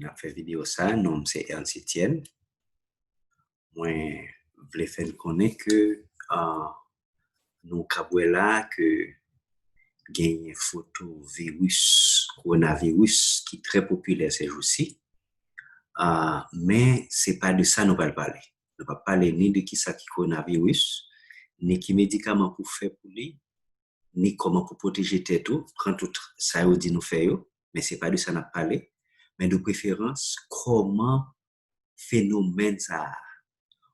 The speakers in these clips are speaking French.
n'a fait vidéo ça, nom c'est Ernst Etienne. Moi, je voulais faire connaître que nous avons que gagne photo virus, coronavirus qui est très populaire ces jours-ci. Mais c'est pas de ça nous allons parler. Nous ne pas parler ni de qui ça qui coronavirus, ni qui médicaments pour faire pour lui, ni comment pour protéger tête tout, quand tout ça dit nous faire, mais c'est pas de ça nous parler, mais de préférence comment phénomène ça,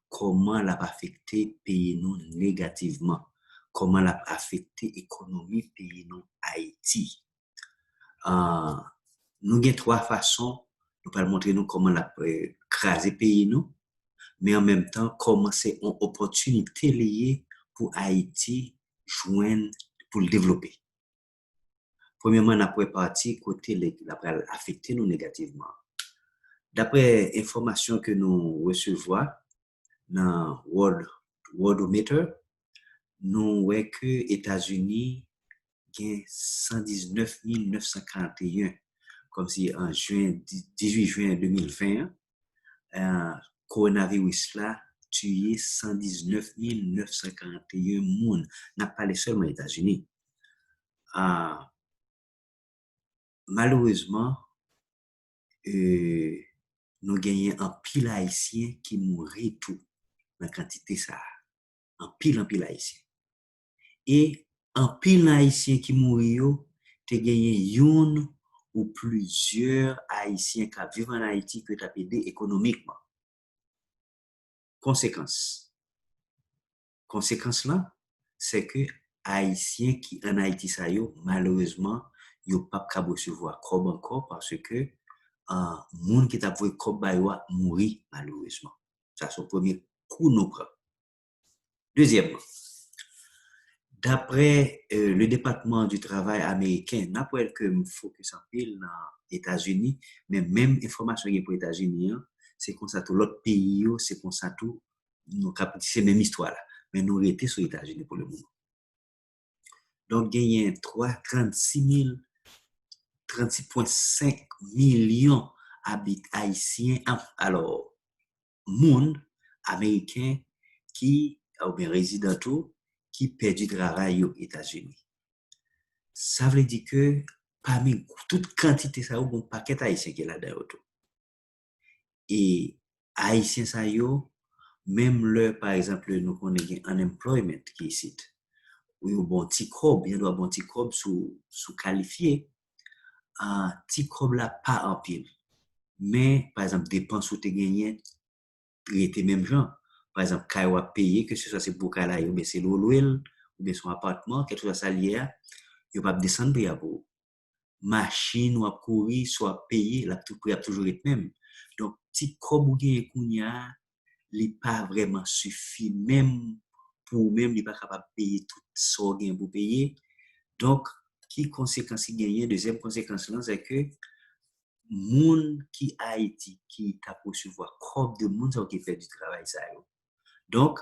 comment l'a affecté pays nous négativement, comment l'a affecté économie pays nous Haïti. Nous avons trois façons, nous allons montrer nous comment l'a crasé pays nous, mais en même temps comment c'est une opportunité liée pour Haïti joindre pour le développer. Premièrement, après partie côté l'après affecté nous négativement. D'après information que nous recevons dans Worldometer, nous voyons que États-Unis gagne 119 941 comme si en 18 juin 2020 coronavirus là tué 119 941 monde n'a pas les seulement États-Unis. Malheureusement nous gagnons un pile haïtien qui mourit tout dans quantité ça en pile haïtien et en pile haïtien qui mourit te gagné une ou plusieurs haïtiens qui vivent en Haïti que t'a aidé économiquement. Conséquence là c'est que haïtiens qui en Haïti ça yo malheureusement yo pas capable recevoir comme encore parce que monde qui t'a voulu comme baywa mourir malheureusement. Ça c'est le premier coup nous prend. Deuxièmement, d'après le département du travail américain, n'après que me focus en pile dans États-Unis, mais même information qui pour États-Unis, c'est comme ça tout l'autre pays, c'est comme ça tout nous c'est même histoire là, mais nous étions sur États-Unis pour le moment. Donc gagné 36,5 millions haïtiens alors monde américain qui ou bien résident tout qui perd du travail aux États-Unis. Ça veut dire que parmi toute quantité ça un paquet haïtien qui est là-dedans. Et haïtien ça yo même le par exemple nous connaissons unemployment qui est ici. Oui bon petit cob, il doit bon petit cob sous qualifié. Petit cob là pas en pile. Mais par exemple dépenses ou te gagné était même genre par exemple quand on payer que ce soit c'est pour là ou bien c'est l'oil ou bien son appartement quelque chose ça lié il pas descendre pour machine ou courir soit payer la tout prix a toujours être même donc petit comme ou gain kounya il pas vraiment suffit même pour même il pas capable payer tout ça gain pour payer donc qui conséquence il gagne deuxième conséquence là c'est que moun qui Haïti qui t'a recevoir comme de monde qui fait du travail ça donc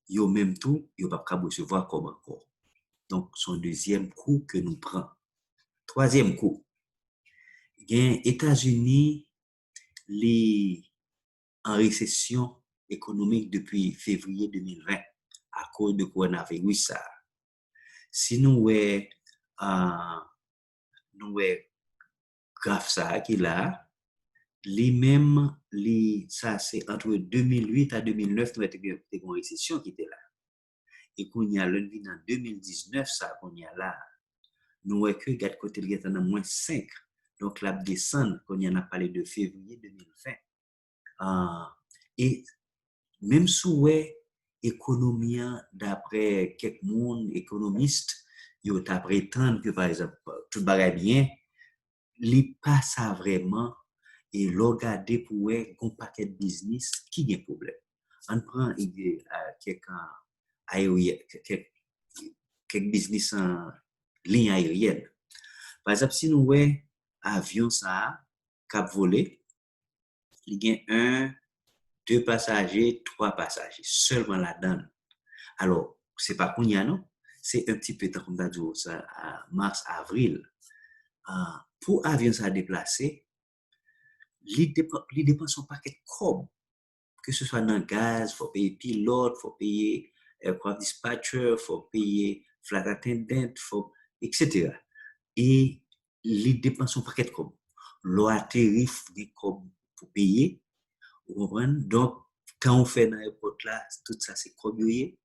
yo même tout yo pas capable recevoir comme encore donc son deuxième coup que nous prend troisième coup gain États-Unis les en récession économique depuis février 2020 à cause de coronavirus ça si nous graphe ça qui là lui-même ça c'est entre 2008 à 2009 nous avons une récession qui était là et qu'on y a le en 2019 ça qu'on y a là nous voyons que gade côté il y a moins 5 donc la descente qu'on y en a parlé de février 2020 et même sous économie d'après quelques monde économistes yo t'a prétendre que par exemple tout bagaille bien li pas ça vraiment et regarder pour un paquet de business qui a problème on prend quelques aérien quelques business en ligne aérienne par exemple si nous avion ça cap voler il y a 2 passagers 3 passagers seulement là-dedans alors c'est pas qu'on y a non c'est un petit peu comme ça ça mars avril pour avion ça déplacer li dépense son paquet de cob, que ce soit dans le gaz, il faut payer pilote, il faut payer aircraft dispatcher, il faut payer flight attendant, etc. Et les dépenses sont paquet comme l'eau atterrit des comme pour payer, vous comprenez? Donc, quand on fait dans l'aéroport là, tout ça c'est comme et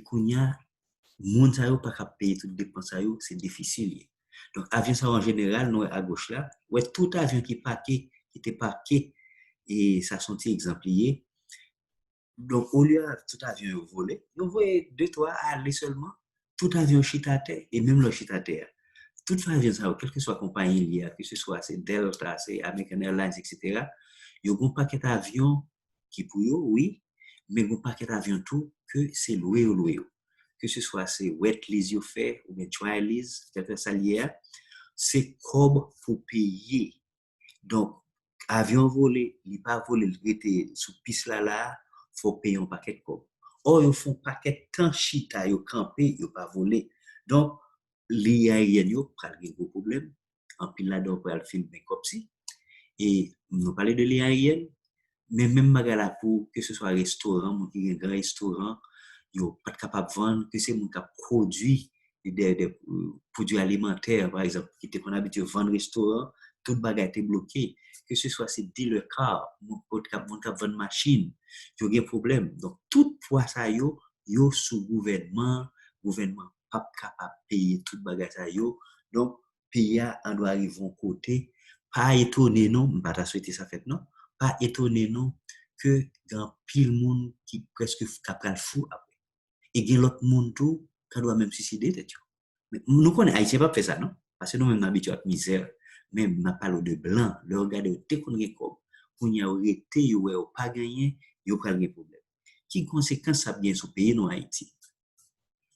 qu'on y a, moun sa yo pas capable payer toutes les dépenses c'est difficile. Donc, avion ça en général, nous à gauche là, ouais, tout avion qui était parqué, et ça sont exempliers. Donc, au lieu de tout avion voler, vous voyez deux, trois aller seulement, tout avion chita à terre, et même le chita à terre. Tout avion, ça, quelle que soit la compagnie, que ce soit c'est Delta, c'est American Airlines, etc., il y a un paquet d'avions qui pour eux, oui, mais un paquet d'avions tout que c'est loué ou loué. Que ce soit c'est wet lease you fait ou bien dry lease, ça lié, c'est comme pour payer. Donc, avion volé, il pas volé, il était sous piste là, faut payer un paquet de cob. Or, ils font paquet de temps chita, ils campé, ils pas volé. Donc, les aériens, ils ont un gros problème. En pile là-dedans, pour le film comme si. Et nous parlons de l'aérienne, mais même magala pour que ce soit un restaurant, mon qui un grand restaurant, ils sont pas capable de vendre, que c'est mon qui produit des produits alimentaires, par exemple, qui était qu'on habitué à vendre restaurant, toute bagarre était bloquée. Que ce soit ces dealer car, mon qui vendre machine, il y a un problème. Donc, tout poids ça, yo sous gouvernement pas capable de payer toute bagarre ça, yo. Donc, pays on doit arriver à un côté, pas étonné non, pas souhaiter ça fait non, pas étonné non que grand pile monde qui presque capable fou après. Et gen l'autre monde tout qui doit même suicider tête. Mais nous connaissons haïtien pas fait ça non parce que nous même habitués à misère, même n'a pas de blanc, le regarder te qu'on gen comme pour y arrêter yo ou pas gagner, yo pral gen problème. Qui conséquence ça bien sur pays non Haïti?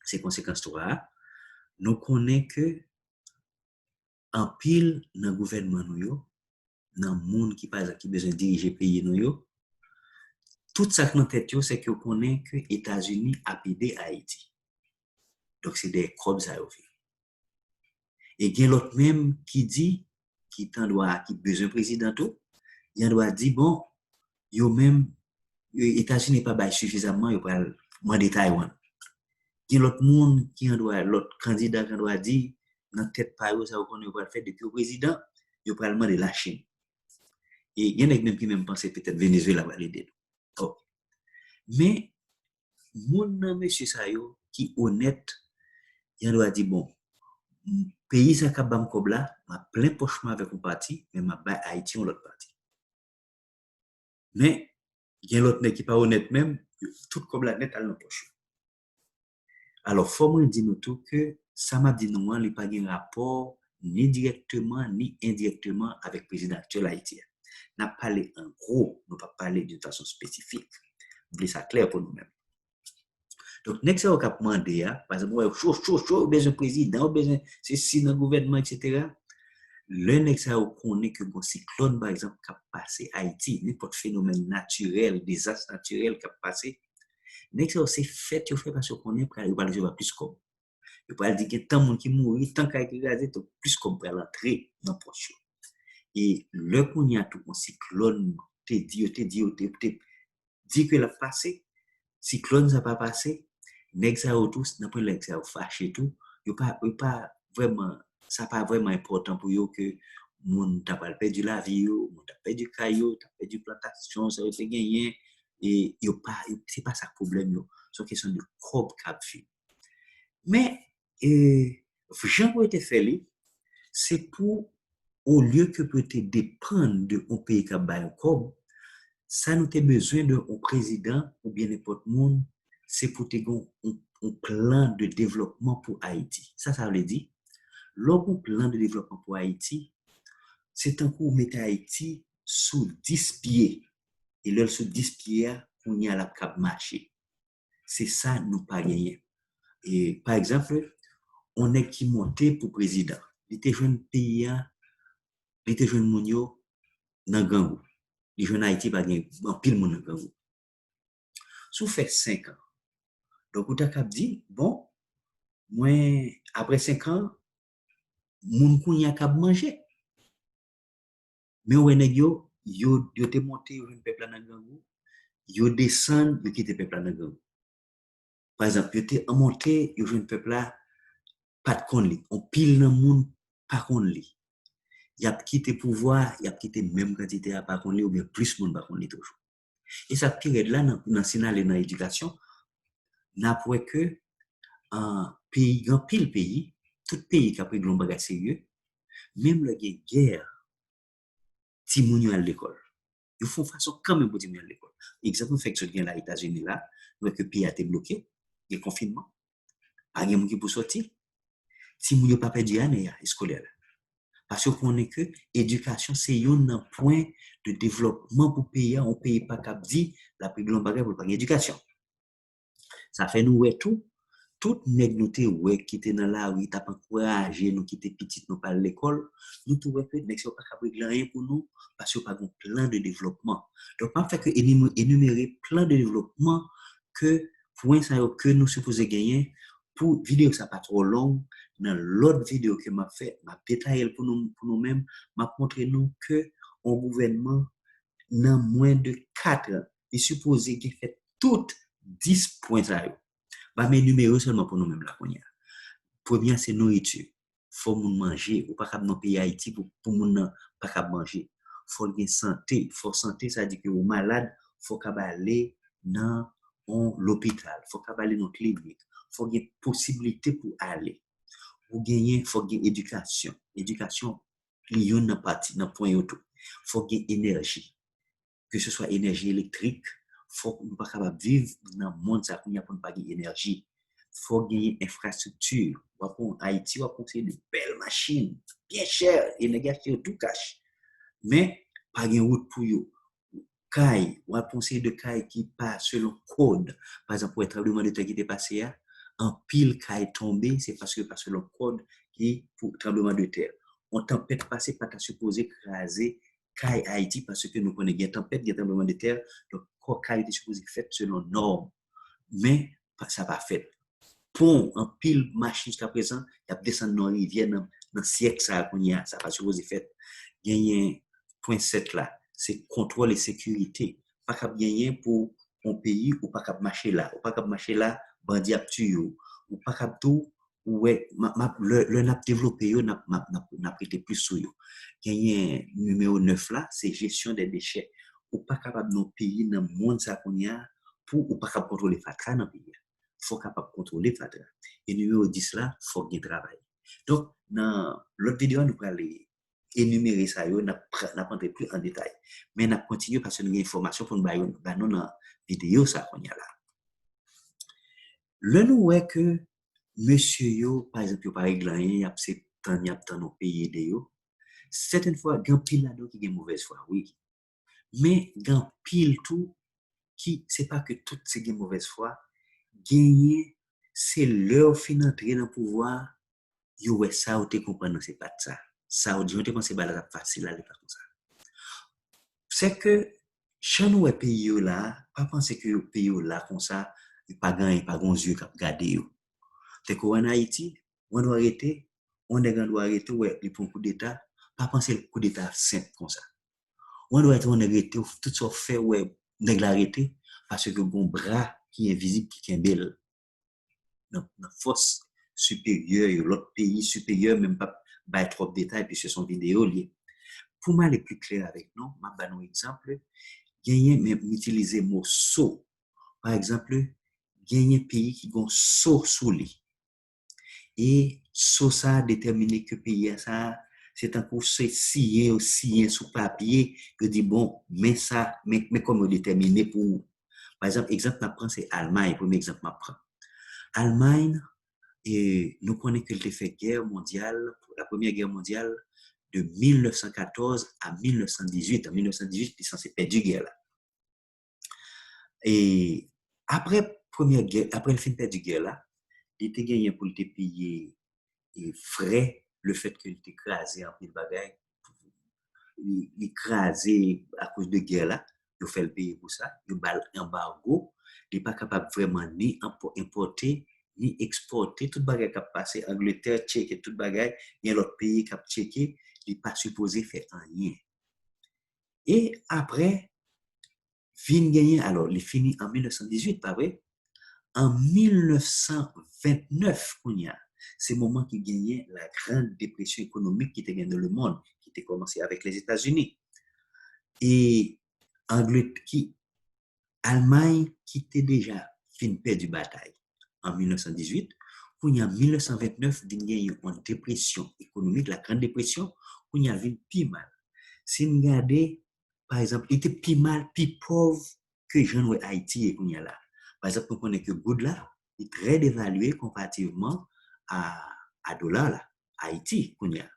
Ces conséquences toi, nous connaissons que en pile dans gouvernement nous yo, dans monde qui par exemple qui besoin diriger pays nous yo, tout ça dans tête yo c'est que on connaît que États-Unis a aidé Haïti. Donc c'est des crobes ça yo fait. Et il y a l'autre même qui dit qui besoin président tout, il doit dire bon, yo même États-Unis pas bail suffisamment yo pas demander Taïwan. Il y a l'autre monde qui doit l'autre candidat qui doit dire dans tête pas yo ça on va faire depuis le président, yo pas demander la Chine. Et il y en a même qui même penser peut-être Venezuela va l'aider. Oh. Mais mon monsieur ça yo qui honnête, il doit dire bon, pays ça kabam kobla, m'a plein pochement avec un parti, mais m'a ba Haïti on l'autre parti. Mais il y a l'autre qui pas honnête même, tout kobla net à l'autre poche. Alors faut moi dire nous tout que ça m'a dit non, il pas de rapport ni directement ni indirectement avec le président actuel haïtien. N'a parlé en gros, nous pas parler d'une façon spécifique. Voulez ça clair pour nous-mêmes. Donc, next au cap mandé, par exemple, chaud, besoin président, besoin ceci dans le gouvernement, etc. Le next au connaît que bon cyclone, par exemple, qui a passé Haïti, n'importe phénomène naturel, désastre naturel qui a passé. Next c'est fait, il fait parce qu'on est prêt, il va le plus comme. Il va dire que tant de monde qui mourit, tant qu'il y a gazé, plus comme pour l'entrée dans le proche. Et le qu'on y a tout un cyclone, te dit que l'a passé, cyclone ça pas passé. Nèg ça tous d'après nèg ça fâché tout yo pas vraiment ça pas vraiment important pour yo que moun t'a pas perdu la vie yo moun t'a perdu caillou t'a perdu plantation ça été gagné et yo pas c'est pas ça problème yo c'est question de cob cap fait mais Jean pour été fait c'est pour au lieu que peut-être dépendre de un pays qui a bail cob ça nous a besoin de un président ou bien n'importe monde c'est pour te un plan de développement pour Haïti. Ça veut dire, l'autre plan de développement pour Haïti, c'est un coup mettre Haïti sous 10 pieds. Et là, sous 10 pieds, on y a la cap marché. C'est ça, nous pas gagner. Et par exemple, on est qui monté pour président. Il était jeune pays, il était jeune mounio dans Gangou. Les jeunes Haïti pas gagner en pile monde dans Gangou. Sous fait 5 ans. Donc, on t'a dit, bon, moi, après 5 ans, moun kou y a k'ap manger. Mais ou nèg yo yo te monté un peuple dans gang, yo descend, yo quitte peuple dans gang. Par exemple, yo te monté, yo un peuple là pas de kon li, on pile dans monde pas kon li. Y a quitté pouvoir, y a quitté même quantité à pas kon li ou bien plus monde pas kon li toujours. Et ça période là dans signal dans éducation, n'a pour que un pays, grand pile pays, tout pays qui a pris de bagage sérieux, même le guerre, ti moun yo à l'école. Ils font façon quand même pour ti moun à l'école. Exemple fait que ce gain là États-Unis là, que le pays a été bloqué, il y a confinement, pas de monde qui pour sortir. Si moun yo pas perdu année scolaire. Parce qu'on est que éducation c'est un point de développement pour pays, on pays pas cap dit la plus grande bagage pour pas éducation. Ça fait nous tout nèg nou te ouais qui était dans la rue t'a encouragé nous qui était petit nous par l'école nous trouvons que nèg pas capable de rien pour nous parce que pas un plan de développement donc pas fait que énumérer plan de développement que point ça que nous supposé gagner pour vidéo ça pas trop long dans l'autre vidéo que m'a fait m'a détaillé pour nous-mêmes m'a montré nous que un gouvernement dans moins de 4 ans est supposé qu'il fait toutes 10 points ça pas mes numéros seulement pour nous-mêmes là qu'on y a. Premier c'est nourriture. Faut moun manger ou pas capable dans pays Haïti pour moun pas capable manger. Faut une santé, faut santé ça dit que ou malade, faut capable aller dans l'hôpital, faut capable aller dans clinique, faut une possibilité pour aller. Ou gagner faut gagner éducation. Éducation lion dans partie dans point tout. Faut gagner énergie. Que ce soit énergie électrique, faut nous pas capable vivre dans le monde ça qu'on a pour pas gagner énergie. Faut gagner infrastructure. Pour Haïti, on conseille de belles machines, bien chères, et négocier tout cash. Mais pas gagner route pour yo. Caille, on conseille de caille qui passe selon code. Par exemple, pour un tremblement de terre qui est passé là, en pile caille tombé, c'est parce que pas selon code qui pour tremblement de terre. On tempête passé pas qu'à supposer craser caille Haïti parce que nous connaissons bien tempête, bien tremblement de terre, donc caille est supposé fait selon norme. Mais ça pas fait. Pont en pile machine jusqu'à présent, il y a descendu dans la rivière dans siècle ça qu'on y a, ça pas supposé fait. Gagner point 7 là, c'est contrôle et sécurité. Pas cap gagner pour un pays ou pas cap marcher là, ou pas cap marcher là, bandi a tué ou pas cap tout ouais le n'a développé yo n'a prêté plus sur yo. Gagner numéro 9 là, c'est gestion des déchets. Ou pas capable dans pays dans monde ça qu'on y a pour ou pas capable contrôler fatra dans pays. Faut capable contrôler fatra. Et numéro 10 là, faut bien travailler. Donc dans l'autre vidéo nous parler énumérer ça yo n'a prendre plus en détail mais n'a continuer parce que nous avons information pour nous ba nous dans vidéo ça qu'on y a là le nous est que monsieur yo par exemple par exemple il y a c'est temps y a dans nos pays de yo certaines fois grand pile là qui est mauvaise foi oui mais grand pile tout qui c'est pas que tout c'est une mauvaise foi gagner c'est leur fin entrer dans pouvoir yo ouais ça ou te comprendre c'est pas ça ça ou dit on te pense c'est facile aller pas comme ça c'est que chez nous pays là pas penser que pays là comme ça pas gagne pas gon yeux cap garder yo t'es ko en Haïti on doit arrêter on est doit arrêter ouais il prend coup d'état pas penser le coup d'état simple comme ça on doit être on arrêter tout ça fait ouais nèg l'arrêter parce que gon bras qui est invisible qui est belle dans force supérieure l'autre pays supérieur même pas bail trop de détails puis ce sont vidéos liées pour m'aller plus clair avec nous m'a donner un exemple gagner même utiliser mot saut par exemple gagner pays qui gon saut sous lui et saut ça déterminer que pays ça c'est un coup c'est signé sous papier que dit bon mais ça mais comment déterminer pour par exemple m'a prend c'est Allemagne premier exemple m'a prend Allemagne et nous connaissons qu'elle a fait guerre mondiale la première guerre mondiale de 1914 à 1918 en 1918 ils sont perdu guerre là et après première guerre après le fin de du guerre là il était gagné pour te payer et frais le fait qu'il était écrasé en pile bagaille écrasé à cause de guerre là il fait le payer pour ça il bal embargo il n'est pas capable vraiment ni importer ni exporter tout bagaille qui a passé Angleterre checker tout bagaille il y a l'autre pays qui a checké il n'est pas supposé faire rien Et après, fin gagné, alors, il finit en 1918, pas vrai? En 1929, c'est le moment qui gagnait la grande dépression économique qui était gagnée dans le monde, qui était commencé avec les États-Unis. Et Allemagne qui était déjà fin perdu bataille en 1918, en 1929, il y a eu une dépression économique, la grande dépression, il y a eu plus mal. Si vous regardez, par exemple, il était plus mal, plus pauvre que Jean Haïti et qu'on y a là. Par exemple, on connaît que Goud là, il est très dévalué comparativement à dollar là, Haïti qu'on y a.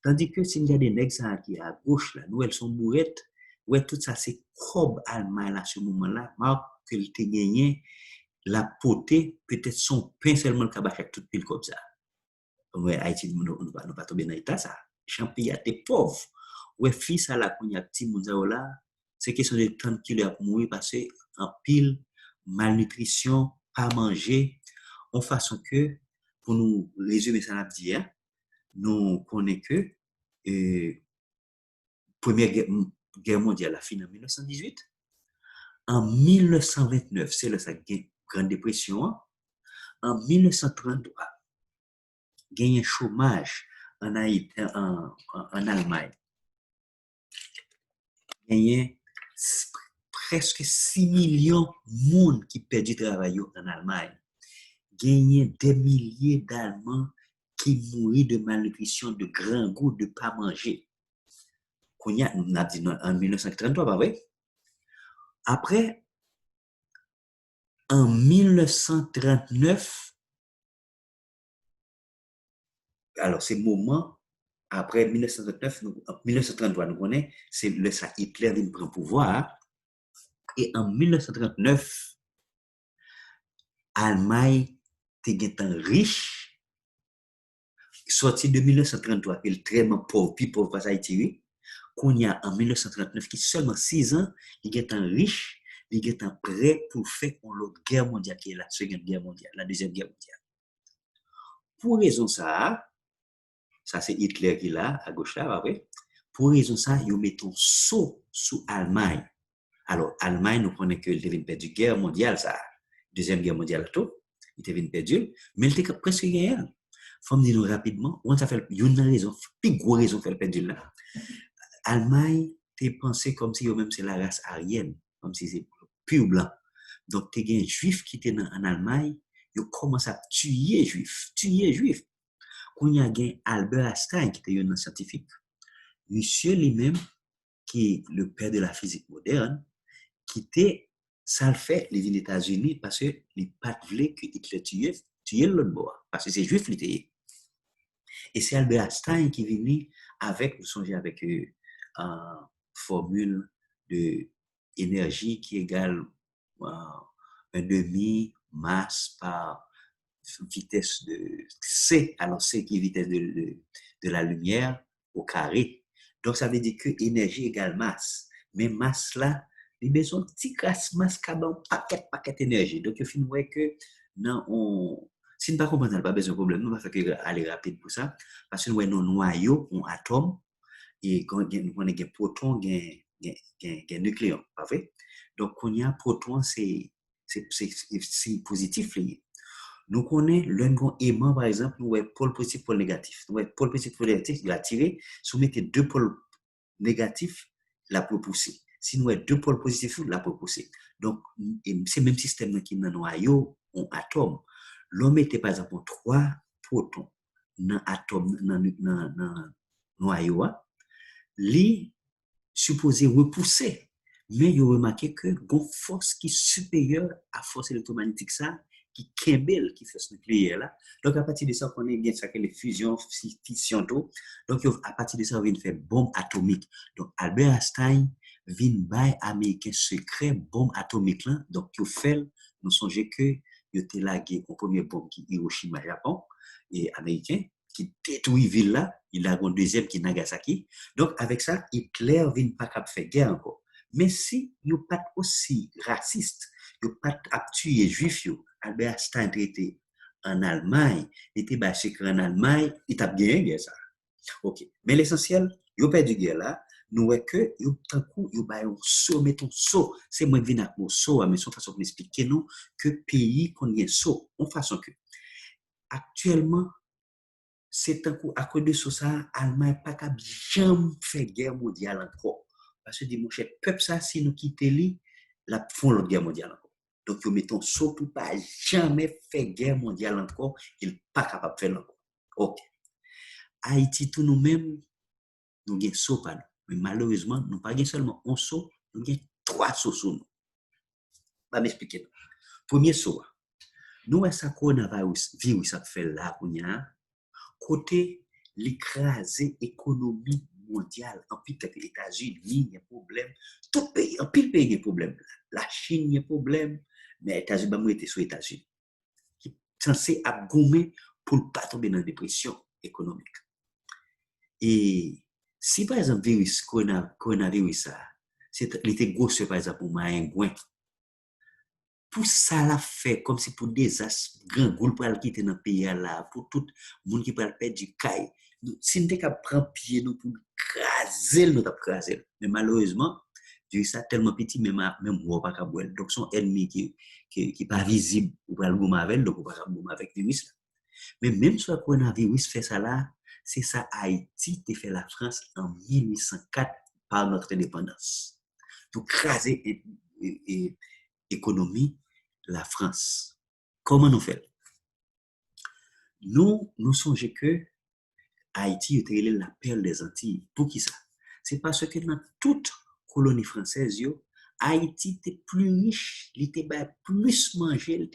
Tandis que si vous regardez les nègres qui est à gauche là, nous elles sont bourrettes, ouais, tout ça c'est comme Allemagne là, ce moment-là, marque que il était gagné la potée, peut-être son pain seulement le cabas avec toute pile comme ça. Ouais, Haïti, nous ne pas tomber dans l'état ça. Champignon, t'es pauvre. Ouais, fils à la qu'on y a petit monde là, c'est question de 30 kilos à mourir parce que en pile, malnutrition, pas manger, en façon que, pour nous résumer ça, la dire, nous connaissons que Première guerre mondiale a fini en 1918. En 1929, c'est la Grande Dépression. En 1933, il y a un chômage en Allemagne. Il y a presque 6 millions de monde qui perdent du travail en Allemagne. Il y a des milliers d'Allemands qui mourent de malnutrition, de grand goût, de ne pas manger. On a dit en 1933, pas vrai? Après, en 1939, alors c'est le moment, après 1939, 1933, nous connaissons, c'est le ça Hitler qui prend le pouvoir. Et en 1939, Allemagne était riche, sorti de 1933, qui est très pauvre, puis pauvre parce Haïti, qu'on y a en 1939, qui seulement 6 ans, il est riche, il est prêt pour faire l'autre guerre mondiale, qui est la Seconde Guerre mondiale, la Deuxième Guerre mondiale. Pour raison ça c'est Hitler qui l'a, à gauche là, après. Pour raison ça, ils mettent un saut sous Allemagne. Alors, Allemagne, nous connaissons que était perdu guerre mondiale, ça. Deuxième guerre mondiale, tout. Il était perdu, mais il était presque gagné. Faut me dire rapidement, on ça fait une raison, plus grosse raison fait perdu là. Allemagne, t'es pensé comme si eux-mêmes c'est la race aryenne, comme si c'est pur blanc. Donc, t'es un juif qui était en Allemagne, ils commencent à tuer juifs. Quand il y a Albert Einstein, qui était un scientifique, monsieur lui-même, qui est le père de la physique moderne, qui était, ça le fait, les États-Unis, parce que les pas voulaient que Hitler tuait l'autre bord, parce que c'est juif, l'était. Et c'est Albert Einstein qui est venu avec, vous songez, avec une formule de énergie qui égale un demi masse par vitesse de C, alors C qui est vitesse de la lumière au carré. Donc, ça veut dire que énergie égale masse. Mais masse là, il y a besoin de petit masse qui a un paquet d'énergie. Donc, il faut que non, si nous ne comprenons pas, pas besoin de problème, nous va faire aller rapide pour ça. Parce que nous avons un noyau, un atome, et quand on a un proton, un nucléon, pas vrai? Donc, quand il y a un proton, c'est positif. Nous connaissons l'un aimant, par exemple, nous avons pôle positif, pôle négatif. Nous avons pôle positif, pôle négatif, il va tirer, si vous mettez 2 pôles négatifs, la peut pousser. Si nous avons 2 pôles positifs, la peut pousser. Donc, c'est le même système qui est dans le noyau, en atome. L'homme était, par exemple, 3 protons dans l'atome, dans le noyau, li supposé repousser. Mais il a remarqué que une force qui est supérieure à la force électromagnétique, ça, qui kembel, qui fait ce nucléaire là. Donc, à partir de ça, on est bien ça que les fusions, fission, tout. Donc, à partir de ça, on vient faire bombe atomique. Donc, Albert Einstein vient bail américain secret bombe atomique là. Donc, il fait, nous songez que il était lagué au premier bombe qui Hiroshima, Japon, et américain, qui détruit ville là. Il a un deuxième qui est Nagasaki. Donc, avec ça, Hitler vient pas cap faire guerre encore. Mais si il pas aussi raciste, il pas tuer juif, Albert Einstein était en Allemagne, il était bâché en Allemagne, il a bien guerre ça. OK. Mais l'essentiel, il a perdu guerre là. nous voyons que, tant coup, il y a un saut, mettons saut. C'est moi qui viens avec mon saut, mais c'est une façon de m'expliquer, nous, que pays qu'on y est saut. En façon que, actuellement, c'est un coup, à cause de ça, Allemagne pas qu'à jamais fait guerre mondiale encore. Parce que, dit mon cher, peuple ça, si nous quittons lui, la font l'autre guerre mondiale encore. Donc, nous mettons saut pour pas jamais faire guerre mondiale encore, il n'est pas capable de faire encore. Ok. Haïti, tout nous-mêmes, nous avons saut pas nous. Mais malheureusement, nous pas seulement un saut, nous avons trois sauts sur nous. Je vais m'expliquer. Premier saut, nous avons ça coronavirus, virus a fait là, côté l'écraser économie mondiale. En plus, les États-Unis, il y a problème. Tout pays, en pile pays, il y a problème. La Chine, il y a problème. Mais les États-Unis, bah, moi, j'étais sur les États-Unis. Qui est censé abgommer pour ne pas tomber dans la dépression économique. Et si, par exemple, virus, coronavirus, il était gros, par exemple, pour Maringouin, pour ça la fait comme si pour des grand goul pour quitter dans pays là pour tout monde qui peut perdre du caille si nous qu'à prendre pied nous pour craser nous t'a craser mais malheureusement Dieu ça tellement petit même moi pas capable donc son ennemi qui pas visible ou pas le gommer avec donc pas capable avec virus là mais même sur le coronavirus fait ça là c'est ça Haïti qui fait la France en 1804 par notre indépendance pour craser et économie la France. Comment nous faisons? Nous songeons que Haïti était la perle des Antilles. Pour qui ça? C'est parce que dans toute colonie française, Haïti était plus riche, il était plus mangé,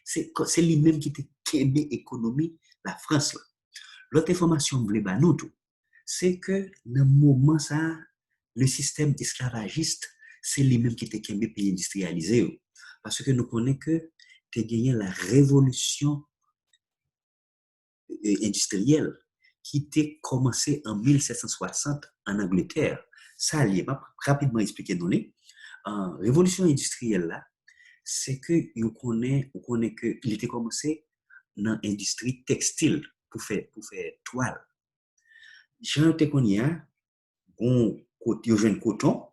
c'est lui-même qui était québé économie la France. Là. L'autre information que je nous tout, c'est que dans le moment ça, le système esclavagiste, c'est lui-même qui était québé pays industrialisé. Parce que nous connaissons que tu as gagné la révolution industrielle qui a commencé en 1760 en Angleterre. Ça, je vais rapidement expliquer dans les. Révolution industrielle, là, c'est que on connaît que il était commencé dans l'industrie textile pour faire toile. Jean te connaît, on jeune coton,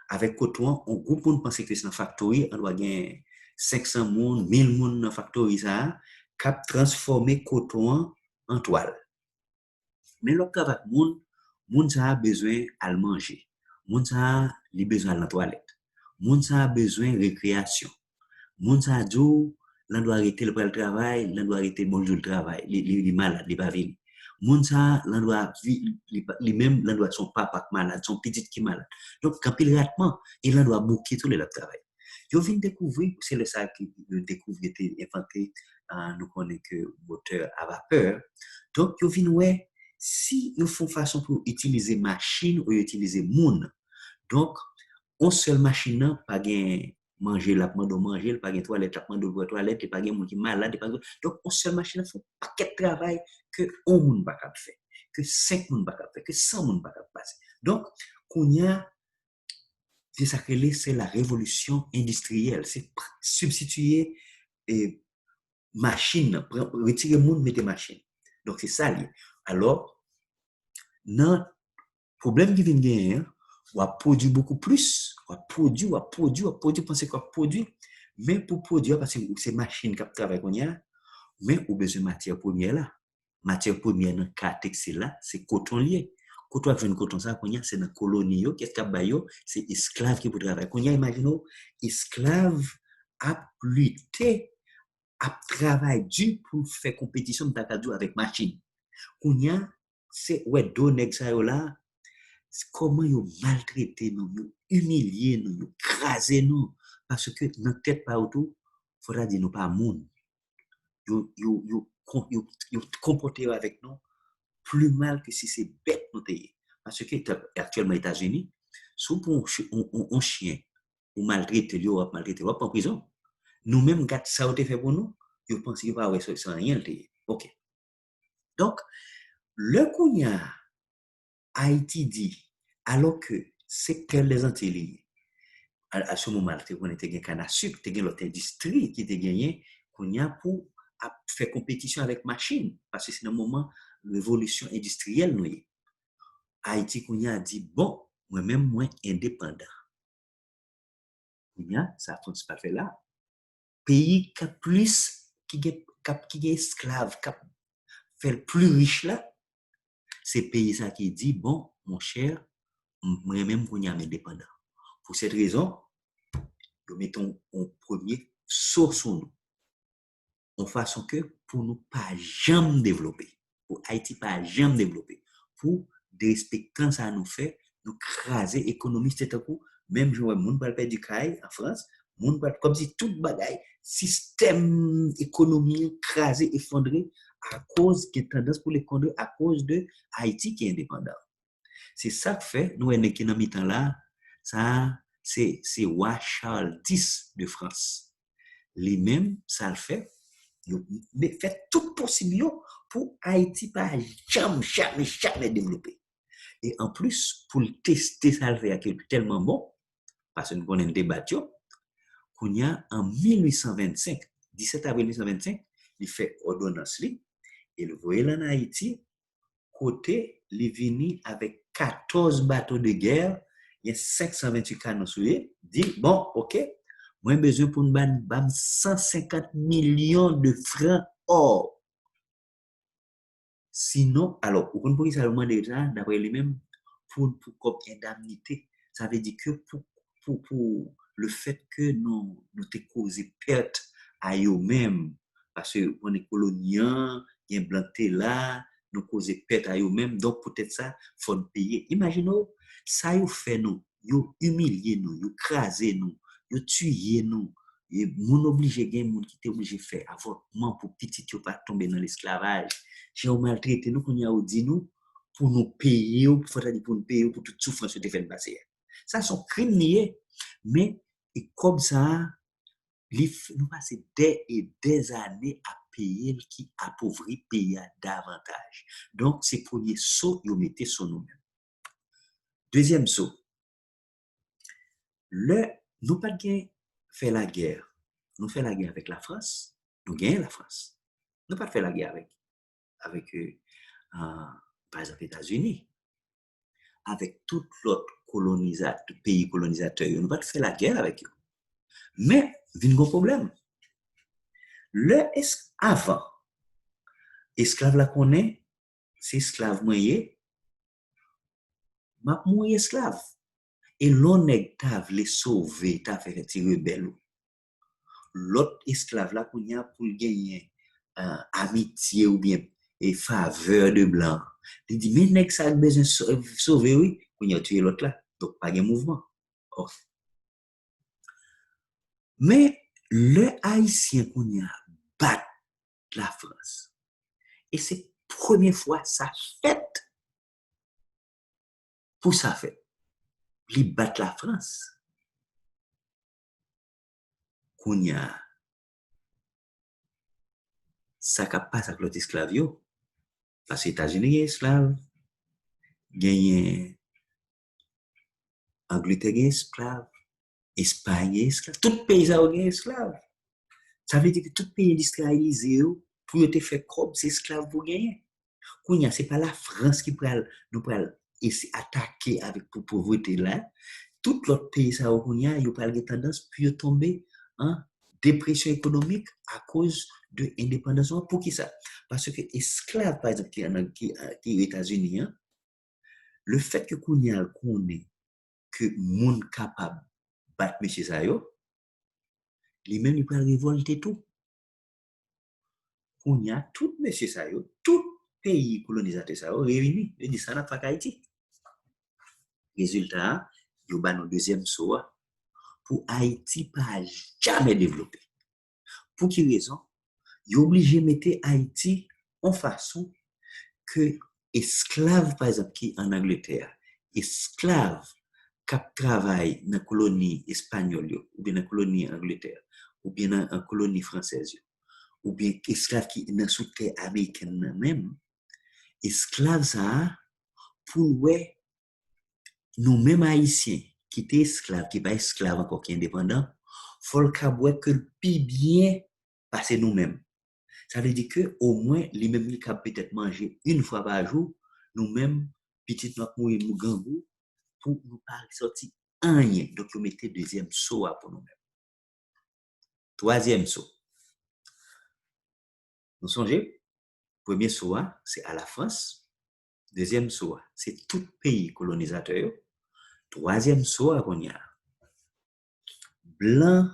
avec coton, on groupe on pense que c'est une factory, on doit gagner 500 moun, 1000 moun dans factory ça, cap transformer coton en toile. Mais lorsque avec moun ça a besoin à manger. Moun ça a besoin à la toilette. Moun ça a besoin de récréation. Moun ça a dit l'on doit arrêter le travail, l'on doit arrêter le travail, les malades, les pas venir. Moun ça l'on doit les même l'on doit son papa malade, son petit qui malade. Donc quand il ratement, il doit bouquer tous les travail. Je viens découvrir c'est le ça qui découvrir était inventé nous connaît que moteur à vapeur. Donc je viens ouais si ils font façon pour utiliser machine ou utiliser moun. Donc on seule machine pas gain manger la demande manger pas gain toilette la demande toilette pas gain monde qui malade pas donc on seule machine fait paquet de travail que on monde pas capable faire que 5 monde pas capable faire que 100 monde pas capable passer donc qu'on y a c'est ça que c'est la révolution industrielle c'est substituer et machine retirer monde mettre machine donc c'est ça lié alors non problème qui vient gagner on produit beaucoup plus, on produit, penser qu'on produit, mais pour produire, parce que c'est machine qui travaille qu'on y a, mais on a besoin de matière première là. Matière première dans le cas textile là, c'est coton lié. Coton avec une coton ça qu'on y a, c'est dans la colonie, qu'est-ce qu'il y a, c'est esclave qui peut travailler. Qu'on y a, imaginez, esclave a lutté, a travaillé dur pour faire compétition de takadou avec machine. Qu'on y a, c'est, ouais, donner ça là, comment ils maltraité nous, nous humilié nous, nous crasé nous, parce que notre tête pas autour, il faudra dire nous pas monde. Ils comporté avec nous plus mal que si c'est bête nous t'ayez. Parce que actuellement aux États-Unis, si on chien, ou maltraité, ou maltraité, ou en prison, nous-mêmes, quand ça a été fait pour nous, je pense qu'il va avoir ça rien. Ok. Donc, le Kounia, Haïti dit, alors que c'est que les Antilles, à ce moment, on était gagné canne à sucre, tu l'autre industrie qui était gagné, qu'on y a pour faire compétition avec machine, parce que c'est un moment révolution industrielle nous. Haïti qu'on y a dit bon, moi-même, moi, indépendant. Ça France pas fait là. Pays qui a plus, qui est esclave, qui fait le plus riche là, c'est pays ça qui dit, bon, mon cher, moi-même, qu'on y a indépendant. Pour cette raison, nous mettons en premier sur nous, en façon que pour nous pas jamais développer, pour Haïti pas jamais développer, pour des respectants ça nous fait, nous craser l'économie, c'est un coup, même je vois, monde pas perdre du caille en France, monde pas, comme si toute bagaille, système économique crasé, effondré, à cause qui est tendance pour l'effondrer, à cause de Haïti qui est indépendant. C'est ça que fait, nous, en économie temps là, ça, c'est roi Charles X de France. Lui-même, ça le fait. Il fait tout possible pour Haïti pas jamais développer. Et en plus, pour le tester, ça le fait tellement bon, parce que nous avons un débat, qu'on y a en 1825, 17 avril 1825, il fait ordonnance, et le voyait en Haïti, côté, il est venu avec 14 bateaux de guerre, il y a 528 canons sur lui, dit, bon, ok, moi j'ai besoin pour une bam 150 millions de francs or. Sinon, alors, pour qu'on ça demande déjà, d'après lui-même, comme indemnité, ça veut dire que pour le fait que nous te causé perte à eux-mêmes, parce qu'on est colonial, il y a un blanc là, nous causé perte à eux-mêmes, donc peut-être ça, il faut payer. Imaginez, ça vous fait nous, vous humilié nous, vous crasé nous, vous tué nous, et mon obligé, il y a des gens qui étaient obligés de faire avortement pour petit ne pas tomber dans l'esclavage. J'ai maltraité nous, qu'on y a dit nous, pour nous payer, pour nous payer pour toute souffrance que tu fait passer. Ça, sont crimes liés. Mais, et comme ça, nous passons des et des années à payer qui appauvrit payer davantage. Donc, c'est le premier saut que vous mettez sur nous-mêmes. Deuxième saut. Nous pas fait la guerre. Nous faisons la guerre avec la France. Nous gagnons la France. Nous pas fait la guerre avec par exemple, les États-Unis, avec tout l'autre pays colonisateur, nous pas faire la guerre avec eux. Mais, il y a un problème. Avant, esclave la connaît, c'est esclave moyen, m'a moyen esclave. Et l'on est t'a voulu sauver, t'a fait tirer rebelle. L'autre esclave là qu'on y a pour gagner amitié ou bien et faveur de blanc. Il dit mais nèg ça a besoin sauver oui, qu'on y a tué l'autre là. Donc pas de mouvement. Oh. Mais le haïtien qu'on y a bat la France. Et c'est la première fois ça fait pour ça fait. Il bat la France. Qu'on y a ça qui passe avec l'autre esclave yo. Parce que les États-Unis sont esclaves, gagnent Angleterre est esclave, Espagne est esclave, tout pays a est esclave. Ça veut dire que tout pays industrialisé pour te faire comme c'est esclave pour gagner. Kounya, c'est pas la France qui nous attaquer avec pour pauvreté là. Tout l'autre pays ça kounya, il a tendance puis tomber en dépression économique à cause de l'indépendance. Pour qui ça? Parce que esclave par exemple qui aux États-Unis, hein, le fait que kounya connaît que monde capable battre monsieur ça yo, lui-même il peut révolter tout. Kounya tout monsieur ça yo, tout pays colonisateur ça yo réuni, il dit ça n'a pas Haïti. Résultat, il y a un deuxième saut pour Haïti pas jamais développer. Pour quelle raison? Il est obligé de mettre Haïti en façon que esclave par exemple qui en Angleterre, esclave qui travaille dans la colonie espagnole ou bien dans la colonie Angleterre ou bien dans la colonie française ou bien esclave qui est dans la sous-terre américaine même, esclave ça pour ouais nous-mêmes haïtiens qui étaient esclaves, qui pas esclaves encore, qui indépendants, faut le cabouet que le plus bien passer nous-mêmes. Ça veut dire que au moins les mêmes qui peut-être manger une fois par jour, nous-mêmes petit notre mourir nous gambou pour nous pas sortir rien. Donc, vous mettez deuxième saut pour nous-mêmes. Troisième saut. Nous songez, premier saut, c'est à la France. Deuxième saut, c'est tout pays colonisateur. Troisième saut, qu'on y a. Blanc,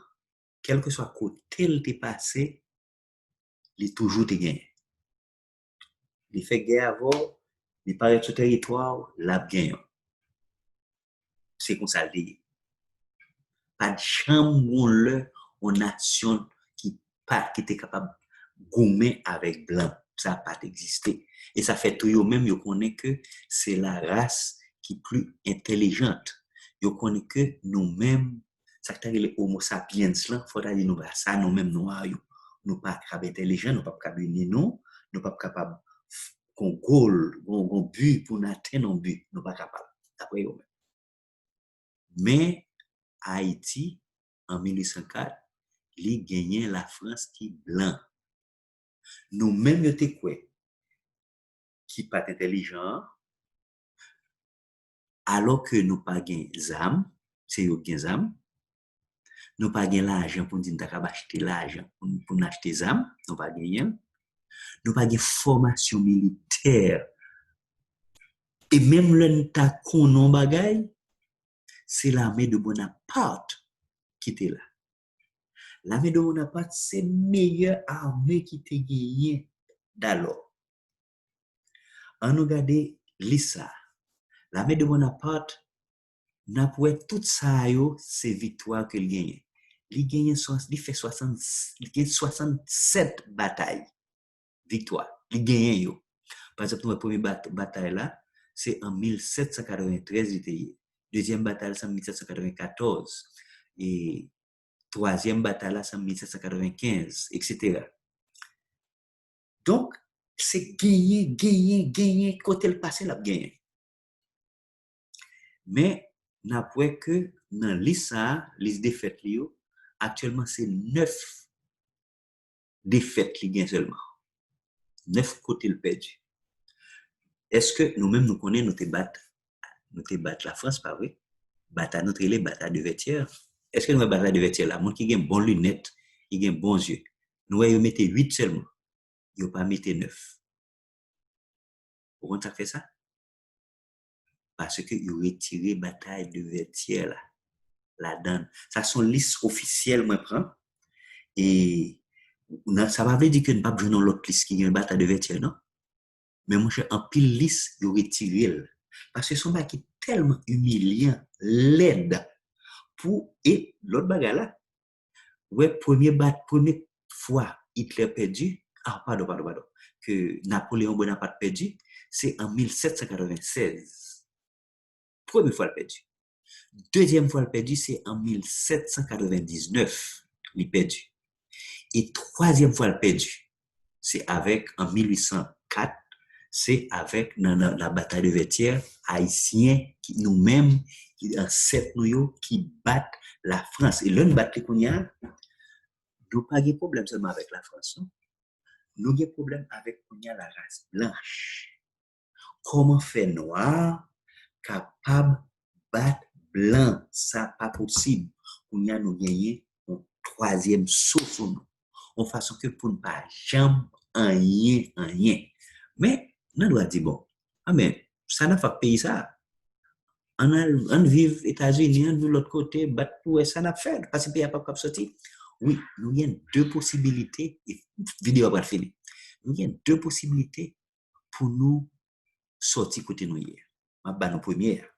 quel que soit côté il t'est passé, il est toujours te gagné. Il fait guerre avant, il paraît sur territoire, l'a gagné. C'est comme ça le dit. Pas de chambre ou nation qui était capable de gommer avec blanc. Ça n'a pas existé. Et ça fait tout, même, yo connaît que c'est la race qui est plus intelligente. Yo connaît que nous-mêmes, ça qui est les homo sapiens, là, faut dire nous, ça, nous-mêmes, nous pas capables intelligents, nous pas capables nous pas capables qu'on goal, qu'on but pour atteindre un but, nous pas capables. D'après eux-mêmes. Mais, Haïti, en 1804, il gagnait la France qui est blanc. Nous-mêmes, nous étions quoi? Qui pas intelligent, alors que nous pas gain zam, c'est eux qui zam. Nous pas gain l'argent pour dire nous acheter l'argent pour acheter zam, nous pas gagner. Nous pas gain formation militaire. Et même le ta konon bagay, c'est l'armée de Bonaparte qui était là. L'armée de Bonaparte, c'est la meilleure armée qui était gagnée d'alors. On nous regarde l'ISA. L'armée de Bonaparte, n'a pas tout ça, c'est victoire qu'il gagne. Il fait 67 batailles. Victoire. Il gagne. Par exemple, la première bataille là, c'est en 1793. Deuxième bataille, c'est en 1794. Et troisième bataille, c'est en 1795, etc. Donc, c'est gagner, côté le passé, la gagner. Mais, n'a pas que dans liste défaites, actuellement, c'est 9 défaites qui gagnent seulement. 9 côtés le perdu. Est-ce que nous-mêmes, nous connaissons, nous te battre la France, pas vrai? Bataille, notre les bataille de Vertières. Est-ce que nous avons bataille de Vertières là? Monde qui a bon lunettes, qui a bons yeux. Nous, ils mettent 8 seulement. Ils n'ont pas mis 9. Pourquoi ça fait ça? Parce qu'ils ont retiré la bataille de Vertières là donne. Ça sont liste officielle, moi, prends. Et ça va veut dire que nous ne pouvons pas jouer l'autre liste qui a une bataille de Vertières, non? Mais moi, en pile liste, ils ont retiré. Parce que son bac est tellement humiliant, laid, pour, et l'autre bagarre là, ouais, première fois, Hitler perdu, pardon, que Napoléon Bonaparte perdu, c'est en 1796. Première fois, il perdu. Deuxième fois, il perdu, c'est en 1799, il perdu. Et troisième fois, il perdu, c'est en 1804, c'est avec la bataille de Vertières, haïtiens, nous-mêmes, ancêtres nous, qui battent la France. Et là, nous battons qu'on y a, nous n'avons pas de problème seulement avec la France. Non? Nous avons des problèmes avec qu'on y a la race blanche. Comment faire noir capable de battre blanc? Ça pas possible. On y a nous gagner un troisième saut sur nous. En façon que pour ne pas jamais rien. Mais, on doit dire, bon, mais ça n'a pas payé ça. On vit aux États-Unis, on vit de l'autre côté, ça n'a pas fait, parce que le pays n'a pas sortir. Oui, nous avons deux possibilités, et vidéo va finir. Nous avons deux possibilités pour nous sortir côté nous hier. Ma nos première.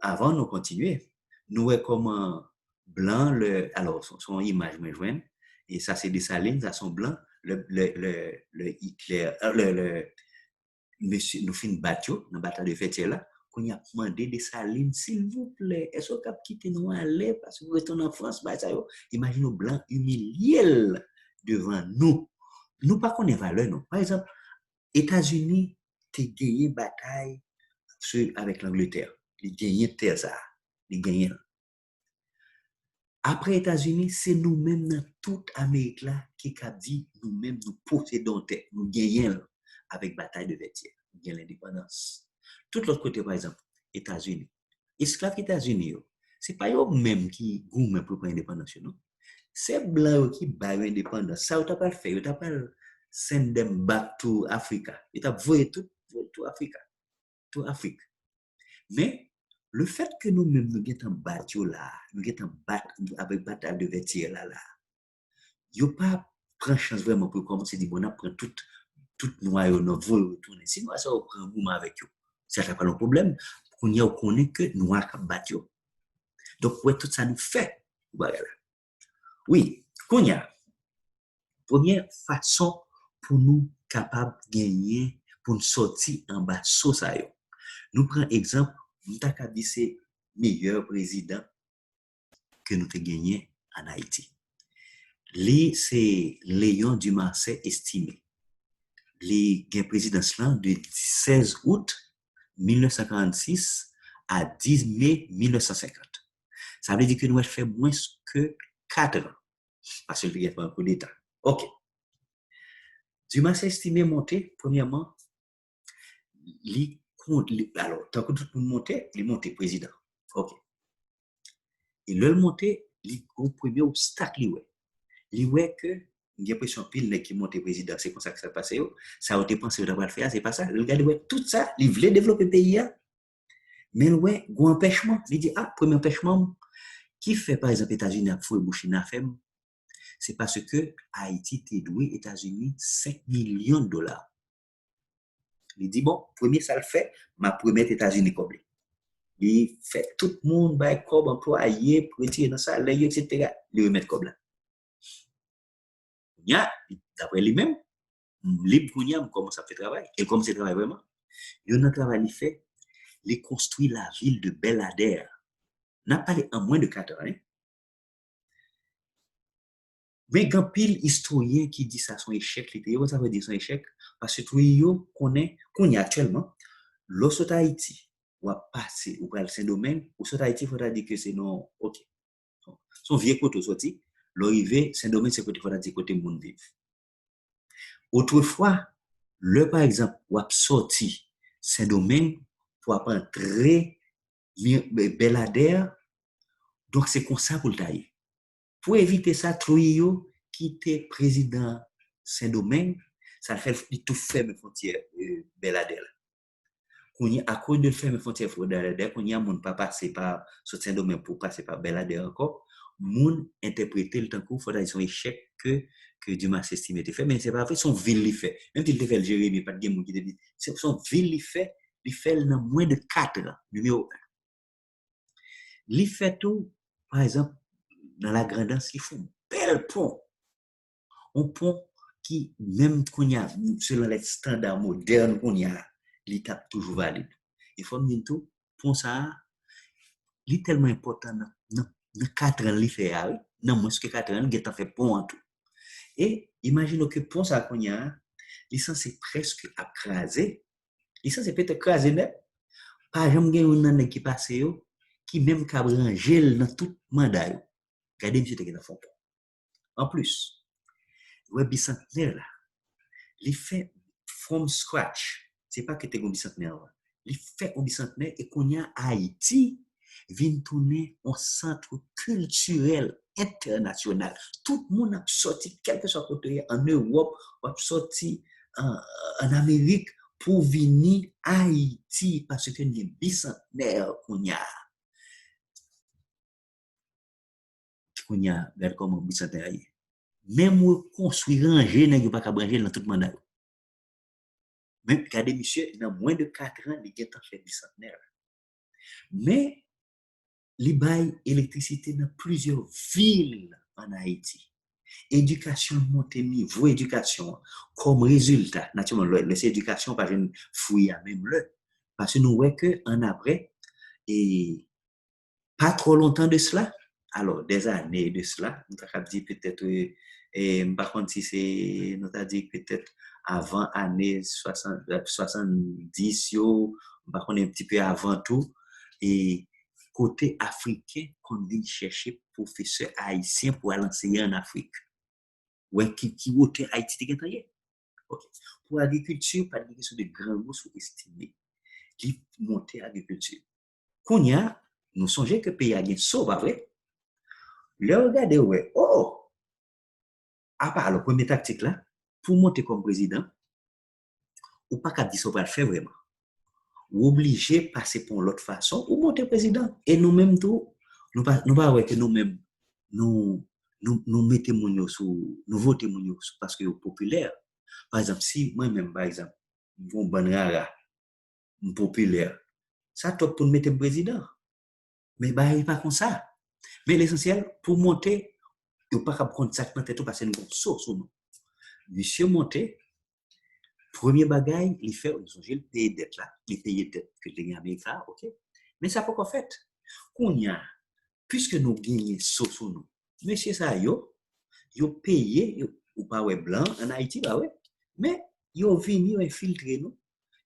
Avant de continuer, nous voyons comment blanc, alors son image me joint, et ça c'est des salines, ça sont blancs, le Hitler, monsieur, nous finissons battre, dans la bataille de Vertières là, qu'on a demandé des salines, s'il vous plaît, est-ce qu'on peut quitter nous aller parce que vous retournez en France, bah, ça, imaginez nos blancs humiliés devant nous. Nous pas qu'on ait valeur, non. Par exemple, États-Unis, tu gagné bataille avec l'Angleterre. Ils gagné Terza. Ils gagné. Après États-Unis, c'est nous-mêmes dans toute Amérique là qui a dit nous-mêmes nous possédons terre, nous gagnons avec bataille de Vertières, nous gagnons l'indépendance. Tout l'autre côté, par exemple, États-Unis. Esclaves États-Unis, c'est pas eux même qui gourmet pour prendre indépendance, non? C'est blanc qui bat l'indépendance. Ça, tu pas fait, tu pas send them back to Africa. Tu as voyé tout Africa, tout Afrique. Mais le fait que nous-mêmes nous sommes battus là, nous sommes battus avec bataille de vêtements là, il n'y a pas prendre chance vraiment pour commencer à dire, bon, on prend tout noyau, on va retourner. Sinon, ça, on prend un mouvement avec eux. C'est pas le problème. On connaît que nous avons battu. Donc, ouais, tout ça nous fait. Voilà. Oui, qu'on y a. Première façon pour nous capables de gagner, pour nous sortir en bas de ça. Nous prenons exemple, nous avons dit c'est le meilleur président que nous avons gagné en Haïti. Lui, c'est Léon Dumancet estimé. Lui, gagne présidence là de 16 août 1946 à 10 mai 1950. Ça veut dire que nous avons fait moins que 4 ans. Parce que il y a pas un coup d'État. OK. Dumas estimé monter, premièrement, alors, tant que tout le monde montait, il montait président. OK. Et le monter, le premier obstacle, il ouais que j'ai l'impression pile qui monte président, c'est comme ça que ça passe. Ça a été pensé de le faire, c'est pas ça. Le gars, ouais, tout ça, il voulait développer le pays, mais ouais, il y a un empêchement. Il dit, premier empêchement, qui fait par exemple États-Unis à Fouet Bouchina Femme, c'est parce que Haïti t'a doué États-Unis 5 millions de dollars. Il dit, bon, premier, ça le fait, ma première États-Unis comme il fait tout le monde, comme employé, pour retirer dans ça, etc. Il remet comme là. D'après lui-même, libre pour commence à faire travail. Et comme c'est travail vraiment, il y a un travail il fait, il construit la ville de Belader. N'a pas en moins de 4 ans. Hein? Mais il y a pile historien qui dit ça son échec, ça veut dire son échec, parce que tout le monde connaît qu'on y actuellement, lorsque Haïti ou à passer ou à Saint-Domingue, ou sur Haïti, il faudra dire que c'est non, ok. Son vieux côté sorti, l'arrivée, Saint-Domingue, c'est côté, il faudra dire côté monde vivre. Autrefois, le par exemple, ou a sorti Saint-Domingue pour entrer Belader, donc c'est comme ça pour le tailler. Pour éviter ça, Trujillo, qui était président Saint-Domingue, ça fait tout ferme frontière Belader. À cause de ferme frontière Belader, qu'on y a mon pas passer par Saint-Domingue pour passer par Belader encore, moun interpréter le temps qu'il faudra son échec que Dumas estime était fait, mais c'est pas vrai, son ville il fait. Même s'il fait le Jérémie, pas de game qui te dit, son ville il fait dans moins de 4 ans, numéro 1. Il fait tout, par exemple, dans la grandance, il faut un bel pont. Un pont qui, même qu'on y a, selon les standards modernes qu'on y a, il est toujours valide. Il faut dire tout, pont ça, il est tellement important dans 4 ans, il fait, non, moins que 4 ans, il a fait pont en tout. Et imaginons que pont ça qu'on y a, il est presque écrasé. Il est peut-être écrasé net. Par exemple, il y a un qui passe, qui même qu'à ranger dans tout mandat. Regardez, monsieur, qui est dans le fond. En plus, le bicentenaire, là, il fait from scratch. C'est pas que tu es un bicentenaire. Il fait un bicentenaire et qu'on y a Haïti, vient tourner un centre culturel international. Tout le monde a sorti, quel que soit côté, en Europe, a sorti en Amérique pour venir à Haïti parce que nous sommes bicentenaire qu'on y a. Qu'on y a, regarde comment bicentenaire est. Même construire ranger, n'a pas qu'à brancher dans tout le monde. Même regardez, monsieur, dans moins de 4 ans, il est en fait bicentenaire. Mais, il bail électricité dans plusieurs villes en Haïti. Éducation monte niveau éducation comme résultat. Naturellement, laisser éducation par une fouille à même là. Parce que nous voyons qu'en après, et pas trop longtemps de cela, alors des années de cela, nous avons dit peut-être, par contre, si c'est, nous avons dit peut-être avant années 70, par contre un petit peu avant tout, et côté africain, qu'on vient chercher professeur haïtien pour aller enseigner en Afrique. Ouais, qui était Haïti de gagner. Okay. Pour l'agriculture, pas de question de grands mots sous-estimés. Qui monter l'agriculture. Kounya, nous songeons que le pays a gagné saut, pas vrai? Le regarder, ouais, oh, à part le premier tactique là, pour monter comme président, ou pas qu'à dire ça va le faire vraiment. Ou obligé de passer pour l'autre façon, ou monter président. Et nous-mêmes, tout, nous pas ouais que nous-mêmes, nous mettons mon sous, nous votons mon parce que c'est populaire. Par exemple, si moi-même, par exemple, bon banrara, populaire, ça top pour mettre président. Mais bah, il pas comme ça. Mais l'essentiel, pour monter, il ne pas prendre ça dans tête parce que nous avons source. Monsieur monté, premier bagage, il fait, nous avons le pays dette là, les pays dette que les Américains, ok. Mais ça pas qu'on fait. Qu'on y a, puisque nous gagnons source nous, monsieur ça yo payé, ou pas ouais blanc en Haïti, bah ouais. Mais yo vini, yo infiltré nous,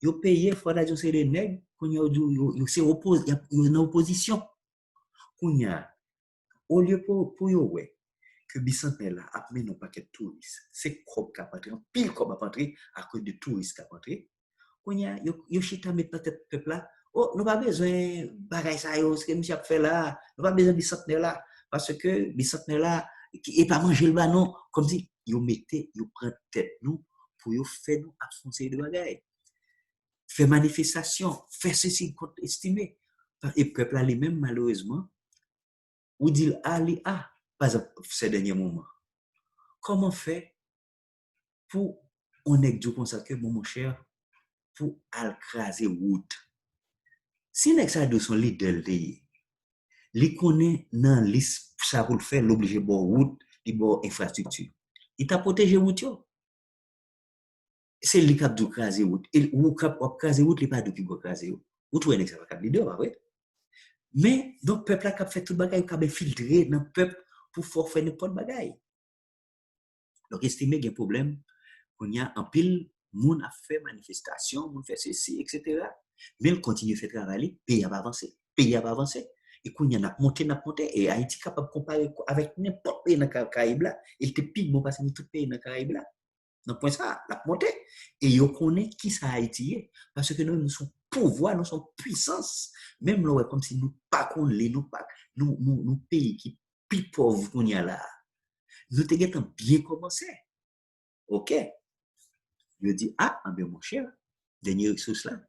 yo payé, faut la c'est les nègres, qu'on y a, yo c'est une opposition. Qu'on y a, au lieu pour yo ouais. Que bicentenaire là a mené un paquet de touristes. C'est comme qui a entré, pile comme a entré à cause de touristes qui a entré. Quand il y a yo chita mettre dans tête peuple là, oh, nous pas besoin bagay ça yo, ce que monsieur a fait là, nous pas besoin bicentenaire là parce que bicentenaire là et pas manger le banon comme si yo mettez yo prend tête nous pour yo faire nous affronter de bagay. Faire manifestation, faire ceci contre estimé. Et peuple là lui-même malheureusement ou dit ali ah par exemple ces derniers moments. Comment faire pour on est du comme ça que mon cher pour alcraser route si nek ça de son leader li connaît dans liste ça pour le faire l'obliger bon route li bon infrastructure il t'a protégé route yo c'est li cap du craser route et ou cap craser route li pas de qui go craser ou tout nek ça va cap leader pas vrai mais donc peuple a cap fait tout bagay cap infiltrer dans peuple pour faire n'importe bagay donc estimer qu'il y a un problème qu'on y a en pile moun a fait manifestation moun fait ceci etc. Mais il continue à faire travail pays a pas avancé et qu'on y a monté et Haïti capable de comparer avec n'importe pays dans Caraïbes là il était pire bon parce que tout pays dans Caraïbes là donc point ça la monté et yo connaît qui ça Haïti est parce que nous sommes pouvoir nous sommes puissance même là comme si nous pas connaît nous pas nous pays qui plus pauvre qu'on y a là nous t'es bien commencé OK. Je dis, ah, ben mon cher, dernier ressource là,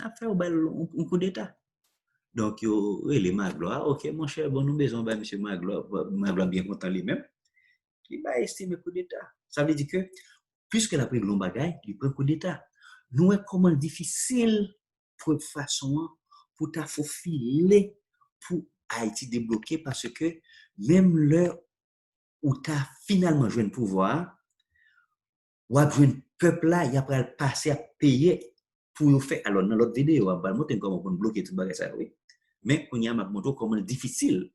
a fait un coup d'état. Donc, les Magloire, ok, mon cher, bon, nous besoin de M. Magloire bien content lui-même, il va estimer coup d'état. Ça veut dire que, puisque la pris long bagaille, il prend coup d'état. Nous, est comment difficile pour façon pour ta faufiler pour Haïti débloquer parce que même l'heure où tu as finalement joué le pouvoir, ou à un peuple là, il a pas passer à payer pour faire. Alors, dans l'autre vidéo, on va montrer comment on peut bloquer tout ça, oui. Mais on y a montré comment c'est difficile.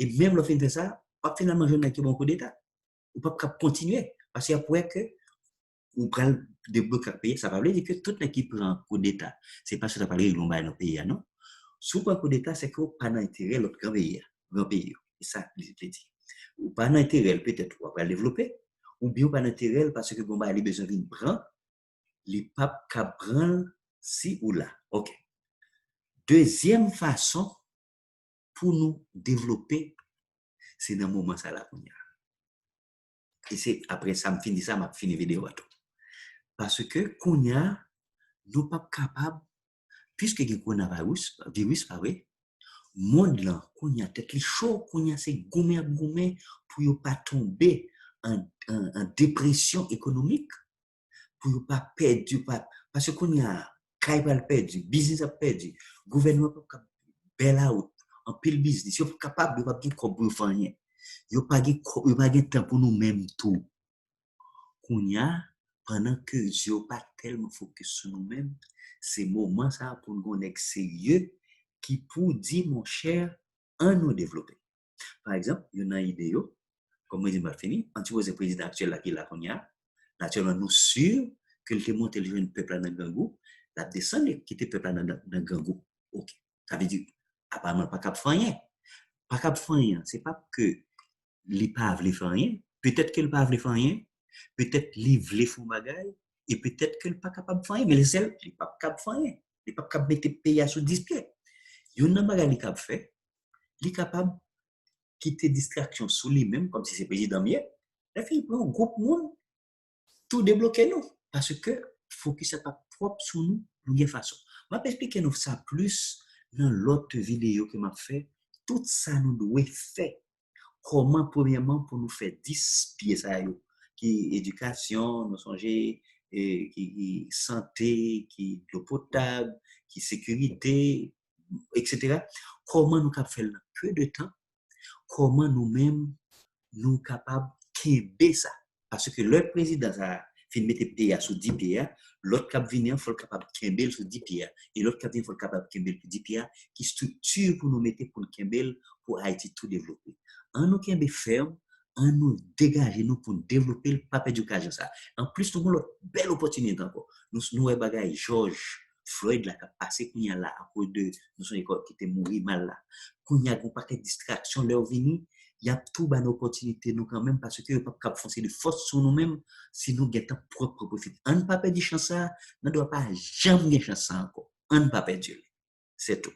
Et même le fait de ça, pas finalement je n'ai pas bon coup d'état. Ou pas continuer. Parce qu'il y a pour que ou prend des blocs à payer, ça va dire que toute l'équipe prend un coup d'état. C'est pas ce que ça parle de l'ombre dans le pays, non? Sous un coup d'état, c'est que pas d'intérêt l'autre grand pays. Et ça, je te dis. Ou pas d'intérêt, peut-être, on va développer. Ou bien pas d'intérêt parce que bon, il a besoin d'une prendre, les papes cabran si ou là. OK. Deuxième façon pour nous développer, c'est dans le moment ça là qu'on y a. Et c'est après ça, me finit ça, m'a fini vidéo à tout. Parce que qu'on y a, nous pas capables, puisque il y a virus, pas vrai, monde là, qu'on y a tête chaud, qu'on y a c'est goumé pour ne pas tomber en dépression économique, pour ne pas perdre, parce que qu'on y a caille a perdu, business a perdu, gouvernement pas bail out, en pile business, yo capable de pas bien comme faire rien. Yo pas de temps pour nous même tout. Qu'on y a pendant que yo pas tellement focus sur nous mêmes, c'est moment ça pour nous être sérieux qui pour dire mon cher en nous développer. Par exemple, il y a une idée comme je dis mal fini, quand tu vois le président actuel là qui là qu'on y a, naturellement nous sûr que le monter le jeune peuple dans Gangou, la descendre qui était peuple dans Gangou. OK. Ça veut dire apparemment pas cap faire rien. Pas cap faire rien, c'est pas que li pas veut faire rien, peut-être qu'il pas veut faire rien, peut-être li veut faire bagaille et peut-être qu'il pas capable de faire rien, mais le seul il pas capable de faire rien. Il pas capable de mettre pays sous 10 pieds. Yon nan bagay li kap fait, li capable quitter distraction sur lui-même comme si c'est président mieux. La fille prend un groupe monde tout débloquer nous parce que focus n'est pas propre sur nous de façon. Je vais expliquer nous ça plus dans l'autre vidéo que m'a fait. Tout ça nous doit faire. Comment premièrement pour nous faire 10 pieds ça yo qui éducation, nous songer qui santé, qui l'eau potable, qui sécurité, etc. Comment nous capable faire peu de temps, comment nous-mêmes nous capables de ça. Parce que le président a fait mettre PA sous 10 PA, l'autre cap venir, il faut capable de sous 10 PA, et l'autre cap venir, il faut capable de 10 PA, qui structure pour nous mettre pour Kembel, pour Haïti tout développer. En nous Kembel ferme, en nous dégager nous pour développer pas perdre occasion ça. En plus, nous avons une belle opportunité encore. Nous avons George Floyd là qui a passé qu'on y a là à cause de nous sommes qui était mort mal là. Qu'on y a un paquet de distractions leur venir, il y a tout une opportunité nous quand même parce que nous pas foncer de force sur nous-mêmes si nous gagnons propre profit. On ne pas perdre chance ça, ne doit pas jamais chance encore. On ne pas perdre. C'est tout.